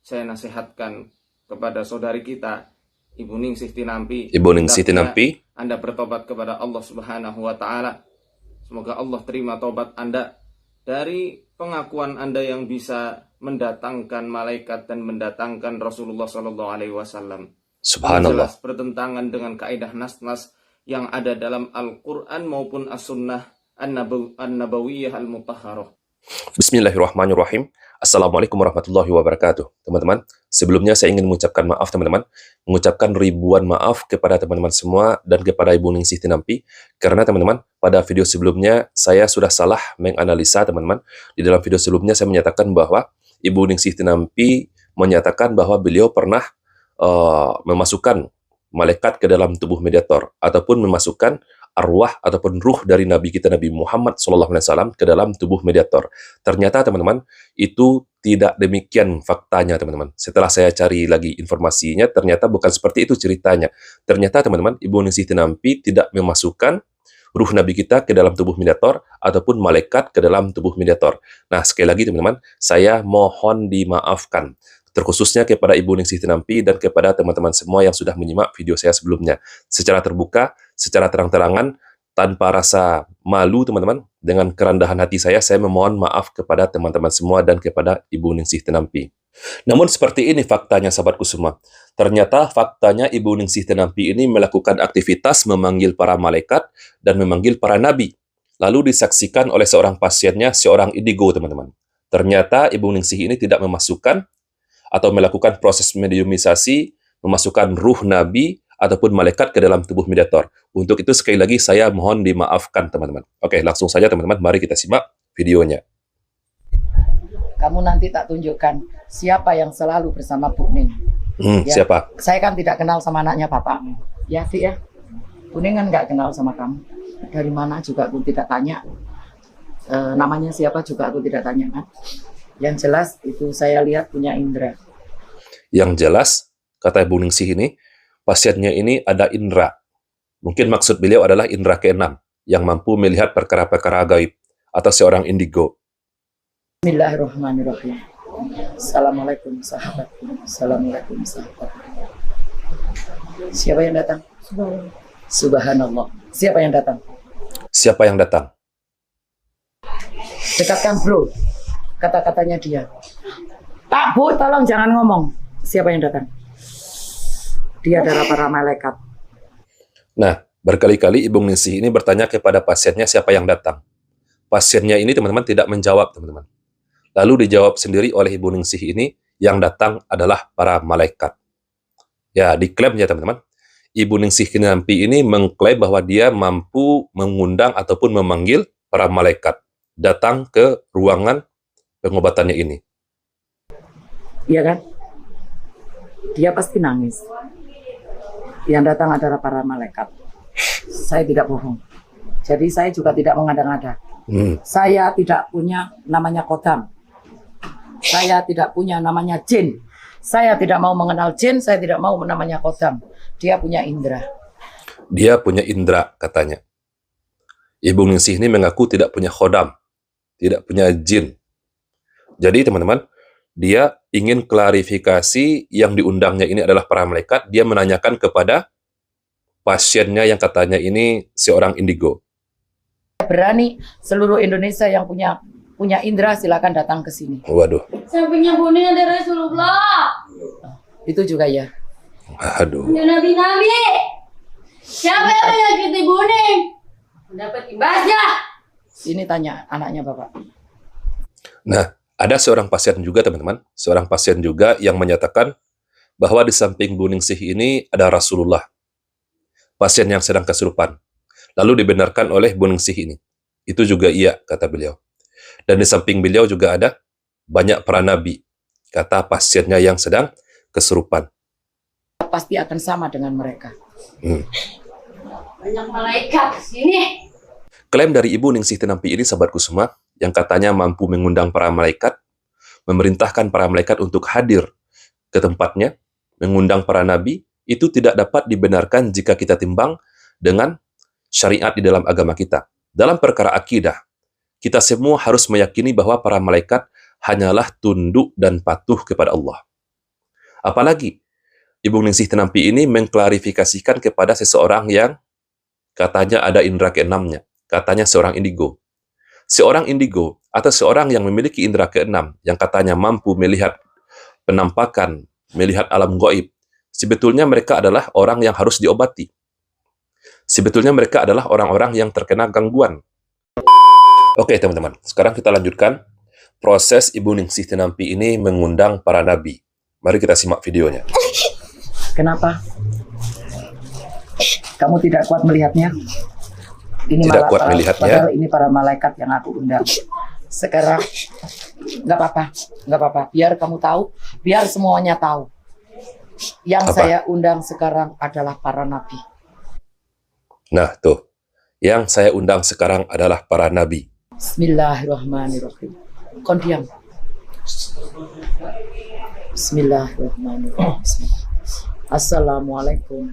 saya nasihatkan kepada saudari kita, Ibu Ningsih Tinampi. Ibu Ningsih Tinampi, Anda bertobat kepada Allah Subhanahu wa Ta'ala. Semoga Allah terima tobat Anda dari pengakuan Anda yang bisa mendatangkan malaikat dan mendatangkan Rasulullah Sallallahu Alaihi Wasallam. subhanallah. Jelas bertentangan dengan kaidah nas-nas yang ada dalam Al-Quran maupun As-Sunnah An-Nabawiyah Al-Mutahharah. Bismillahirrahmanirrahim. Assalamualaikum warahmatullahi wabarakatuh. Teman-teman, sebelumnya saya ingin mengucapkan maaf teman-teman. Mengucapkan ribuan maaf kepada teman-teman semua dan kepada Ibu Ningsih Tinampi. Karena teman-teman, pada video sebelumnya saya sudah salah menganalisa teman-teman. Di dalam video sebelumnya saya menyatakan bahwa Ibu Ningsih Tinampi menyatakan bahwa beliau pernah memasukkan malaikat ke dalam tubuh mediator. Ataupun memasukkan arwah ataupun ruh dari Nabi kita Nabi Muhammad SAW ke dalam tubuh mediator. Ternyata teman-teman, itu tidak demikian faktanya teman-teman. Setelah saya cari lagi informasinya, ternyata bukan seperti itu ceritanya. Ternyata teman-teman, Ibu Ningsih Tinampi tidak memasukkan ruh Nabi kita ke dalam tubuh mediator ataupun malaikat ke dalam tubuh mediator. Nah, sekali lagi teman-teman, saya mohon dimaafkan. Terkhususnya kepada Ibu Ningsih Tinampi dan kepada teman-teman semua yang sudah menyimak video saya sebelumnya. Secara terbuka, secara terang-terangan, tanpa rasa malu teman-teman, dengan kerendahan hati saya memohon maaf kepada teman-teman semua dan kepada Ibu Ningsih Tinampi. Namun seperti ini faktanya sahabatku semua. Ternyata faktanya Ibu Ningsih Tinampi ini melakukan aktivitas memanggil para malaikat dan memanggil para nabi. Lalu disaksikan oleh seorang pasiennya, seorang indigo teman-teman. Ternyata Ibu Ningsih ini tidak memasukkan atau melakukan proses mediumisasi, memasukkan ruh nabi ataupun malaikat ke dalam tubuh mediator. Untuk itu sekali lagi saya mohon dimaafkan teman-teman. Oke, langsung saja teman-teman, mari kita simak videonya. Kamu nanti tak tunjukkan siapa yang selalu bersama Bu Ning. Ya, siapa? saya kan tidak kenal sama anaknya bapakmu. Ya, Dik ya. Bu Ning kan nggak kenal sama kamu. Dari mana juga aku tidak tanya. Namanya siapa juga aku tidak tanya kan. Yang jelas itu saya lihat punya indera. Yang jelas, kata Ibu Ningsih ini, pasiennya ini ada indera. Mungkin maksud beliau adalah indera keenam, yang mampu melihat perkara-perkara gaib, atau seorang indigo. Bismillahirrahmanirrahim. Assalamualaikum sahabat. Assalamualaikum sahabat. Siapa yang datang? Subhanallah. Siapa yang datang? Siapa yang datang? Dekatkan bro. Kata-katanya dia. Pak Bu, tolong jangan ngomong. Siapa yang datang? Dia adalah para malaikat. Nah, berkali-kali Ibu Ningsih ini bertanya kepada pasiennya siapa yang datang. Pasiennya ini teman-teman tidak menjawab teman-teman. Lalu dijawab sendiri oleh Ibu Ningsih ini, yang datang adalah para malaikat. Ya, diklaim ya teman-teman. Ibu Ningsih Tinampi ini mengklaim bahwa dia mampu mengundang ataupun memanggil para malaikat datang ke ruangan pengobatannya ini. Iya kan? Dia pasti nangis. Yang datang adalah para malaikat. Saya tidak bohong. Jadi saya juga tidak mengada-ngada. Saya tidak punya namanya kodam. Saya tidak punya namanya jin. Saya tidak mau mengenal jin. Saya tidak mau namanya kodam. Dia punya indera. Dia punya indera katanya. Ibu Ningsih ini mengaku tidak punya khodam, tidak punya jin. Jadi teman-teman, dia ingin klarifikasi yang diundangnya ini adalah para malaikat. Dia menanyakan kepada pasiennya yang katanya ini seorang indigo. Berani seluruh Indonesia yang punya indera silakan datang ke sini. Waduh. Sampingnya Bu Ning ada Rasulullah. Itu juga ya. Aduh. Ada nabi-nabi. Siapa yang menyakiti Bu Ning? Dapat imbasnya. Ini tanya anaknya Bapak. Nah, ada seorang pasien juga teman-teman, seorang pasien juga yang menyatakan bahwa di samping Bu Ningsih ini ada Rasulullah, pasien yang sedang kesurupan. Lalu dibenarkan oleh Bu Ningsih ini. Itu juga iya, kata beliau. Dan di samping beliau juga ada banyak para nabi, kata pasiennya yang sedang kesurupan. Pasti akan sama dengan mereka. Banyak malaikat sini. Klaim dari Ibu Ningsih Tinampi ini, sahabatku semua, yang katanya mampu mengundang para malaikat, memerintahkan para malaikat untuk hadir ke tempatnya, mengundang para nabi, itu tidak dapat dibenarkan jika kita timbang dengan syariat di dalam agama kita. Dalam perkara akidah, kita semua harus meyakini bahwa para malaikat hanyalah tunduk dan patuh kepada Allah. Apalagi Ibu Ningsih Tinampi ini mengklarifikasikan kepada seseorang yang katanya ada indera keenamnya, katanya seorang indigo. Seorang indigo atau seorang yang memiliki indera keenam yang katanya mampu melihat penampakan, melihat alam gaib, sebetulnya mereka adalah orang yang harus diobati. Sebetulnya mereka adalah orang-orang yang terkena gangguan. Oke teman-teman, sekarang kita lanjutkan proses Ibu Ningsih Tinampi ini mengundang para nabi. Mari kita simak videonya. Kenapa? Kamu tidak kuat melihatnya? Ini Tidak kuat melihatnya. Padahal ini para malaikat yang aku undang. Sekarang, nggak apa-apa. Biar kamu tahu, biar semuanya tahu. Yang Apa? saya undang sekarang adalah para nabi. Nah tuh, yang saya undang sekarang adalah para nabi. Bismillahirrahmanirrahim. Kau diam. Bismillahirrahmanirrahim. Assalamualaikum.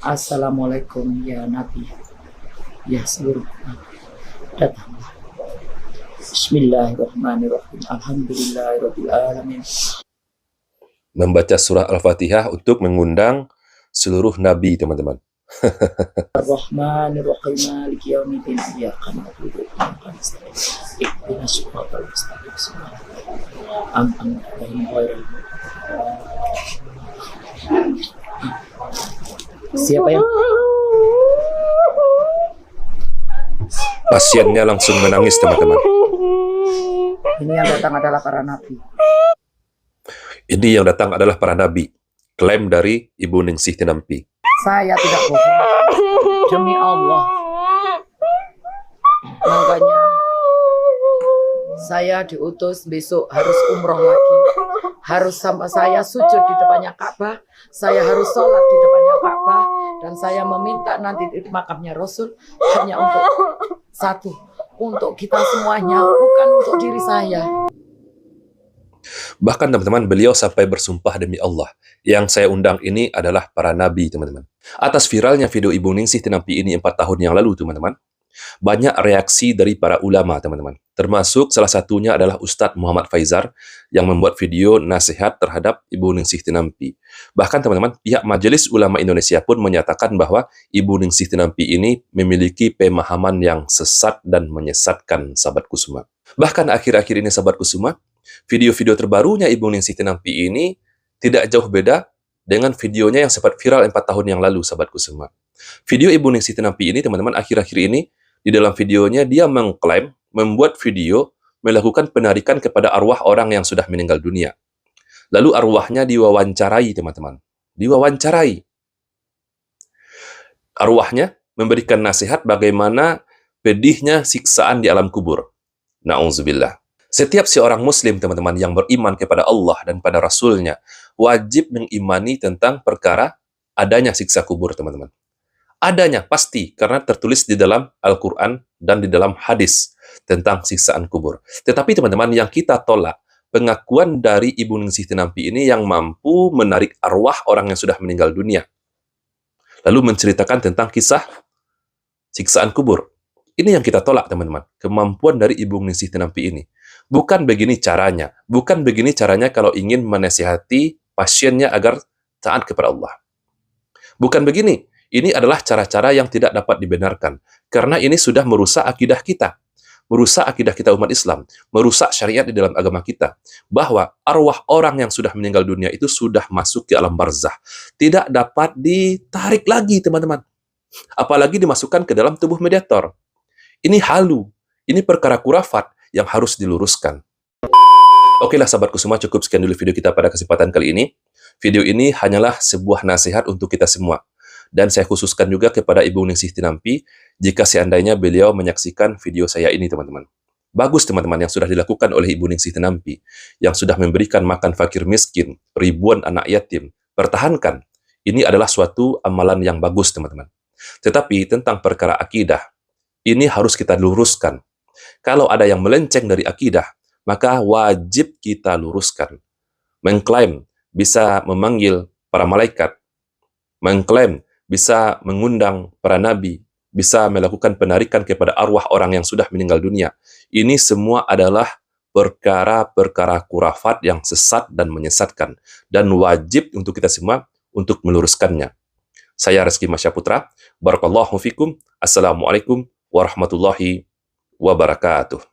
Assalamualaikum ya Nabi. Ya seluruh nabi. Datanglah. Bismillahirrahmanirrahim. Alhamdulillahirabbil alamin. Membaca surah Al-Fatihah untuk mengundang seluruh nabi, teman-teman. Ar-Rahmanirrahim. Maliki yaumiddin. Iyyaka na'budu wa iyyaka nasta'in. Ihdinas siratal mustaqim. An'amta 'alaihim ghairil Siapa yang Pasiennya langsung menangis, teman-teman. ini yang datang adalah para nabi. Ini yang datang adalah para nabi. Klaim dari Ibu Ningsih Tinampi. Saya tidak bohong. Demi Allah. Makanya saya diutus besok harus umroh lagi. Harus sama saya sujud di depannya Ka'bah. Saya harus sholat di depannya Ka'bah. Dan saya meminta nanti di makamnya Rasul hanya untuk satu. Untuk kita semuanya, bukan untuk diri saya. Bahkan teman-teman, beliau sampai bersumpah demi Allah. Yang saya undang ini adalah para nabi, teman-teman. Atas viralnya video Ibu Ningsih Tinampi ini 4 tahun yang lalu, teman-teman, banyak reaksi dari para ulama, teman-teman. Termasuk salah satunya adalah Ustadz Muhammad Faizar yang membuat video nasihat terhadap Ibu Ningsih Tinampi. Bahkan, teman-teman, pihak Majelis Ulama Indonesia pun menyatakan bahwa Ibu Ningsih Tinampi ini memiliki pemahaman yang sesat dan menyesatkan sahabat Kusuma. Bahkan akhir-akhir ini, sahabat Kusuma, video-video terbarunya Ibu Ningsih Tinampi ini tidak jauh beda dengan videonya yang sempat viral 4 tahun yang lalu, sahabatku semua. Video Ibu Ningsih Tinampi ini, teman-teman, akhir-akhir ini, di dalam videonya dia mengklaim, membuat video, melakukan penarikan kepada arwah orang yang sudah meninggal dunia. Lalu arwahnya diwawancarai, teman-teman. Diwawancarai. Arwahnya memberikan nasihat bagaimana pedihnya siksaan di alam kubur. Na'udzubillah. Setiap seorang muslim, teman-teman, yang beriman kepada Allah dan pada Rasulnya, wajib mengimani tentang perkara adanya siksa kubur, teman-teman. Adanya, pasti, karena tertulis di dalam Al-Quran dan di dalam hadis tentang siksaan kubur. Tetapi, teman-teman, yang kita tolak, pengakuan dari Ibu Ningsih Tinampi ini yang mampu menarik arwah orang yang sudah meninggal dunia. Lalu menceritakan tentang kisah siksaan kubur. Ini yang kita tolak, teman-teman. Kemampuan dari Ibu Ningsih Tinampi ini. Bukan begini caranya. Bukan begini caranya kalau ingin menasihati pasiennya agar taat kepada Allah. Bukan begini. Ini adalah cara-cara yang tidak dapat dibenarkan. Karena ini sudah merusak akidah kita. Merusak akidah kita umat Islam. Merusak syariat di dalam agama kita. Bahwa arwah orang yang sudah meninggal dunia itu sudah masuk ke alam barzah. Tidak dapat ditarik lagi, teman-teman. Apalagi dimasukkan ke dalam tubuh mediator. Ini halu. Ini perkara kurafat yang harus diluruskan. Okelah sahabatku semua, cukup sekian dulu video kita pada kesempatan kali ini. Video ini hanyalah sebuah nasihat untuk kita semua. Dan saya khususkan juga kepada Ibu Ningsih Tinampi, jika seandainya beliau menyaksikan video saya ini, teman-teman. Bagus, teman-teman, yang sudah dilakukan oleh Ibu Ningsih Tinampi, yang sudah memberikan makan fakir miskin, ribuan anak yatim. Pertahankan. Ini adalah suatu amalan yang bagus, teman-teman. Tetapi tentang perkara akidah, ini harus kita luruskan. Kalau ada yang melenceng dari akidah, maka wajib kita luruskan. Mengklaim bisa memanggil para malaikat, mengklaim bisa mengundang para nabi, bisa melakukan penarikan kepada arwah orang yang sudah meninggal dunia. Ini semua adalah perkara-perkara khurafat yang sesat dan menyesatkan. Dan wajib untuk kita semua untuk meluruskannya. Saya Reski Masyaputra. Barakallahu fikum. Assalamualaikum warahmatullahi wabarakatuh.